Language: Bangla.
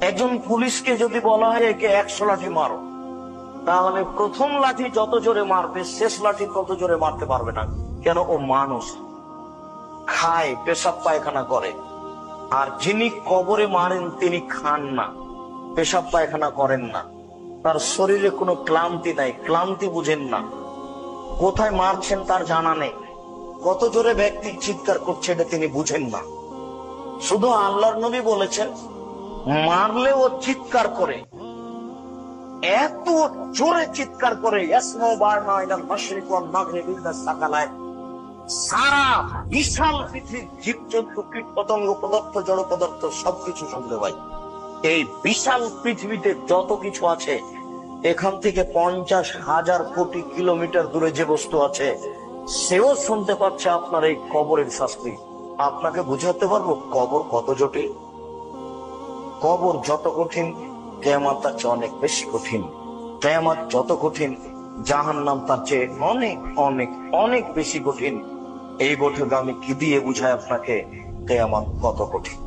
একজন পুলিশকে যদি বলা হয় একে 100 লাঠি মারো, তাহলে প্রথম লাঠি যত জোরে মারবে শেষ লাঠি তত জোরে মারতে পারবে না। কেন? ও মানুষ, খায়, পেশাব পায়খানা করে। আর যিনি কবরে মারেন তিনি খান না, পেশাব পায়খানা করেন না, তার শরীরে কোনো ক্লান্তি নাই, ক্লান্তি বুঝেন না। কোথায় মারছেন তার জানা নেই, কত জোরে ব্যক্তি চিৎকার করছে এটা তিনি বুঝেন না। শুধু আল্লাহর নবী বলেছেন মারলে ও চিৎকার করে, এত জোরে চিৎকার করে, সারা বিশাল পৃথিবীর জীবজন্তু, কীট পতঙ্গ, পদার্থ, জড় পদার্থ সবকিছু শুনতে পাই। এই বিশাল পৃথিবীতে যত কিছু আছে, এখান থেকে 50,000 কোটি কিলোমিটার দূরে যে বস্তু আছে সেও শুনতে পাচ্ছে আপনার এই কবরের শাস্তি। আপনাকে বুঝাতে পারবো কবর কত জটিল। কবর যত কঠিন কিয়ামত তার চেয়ে অনেক বেশি কঠিন। কিয়ামত যত কঠিন জাহান্নাম তার চেয়ে অনেক অনেক অনেক বেশি কঠিন। এই বছর আমি কি দিয়ে বুঝাই আপনাকে কিয়ামত কত কঠিন।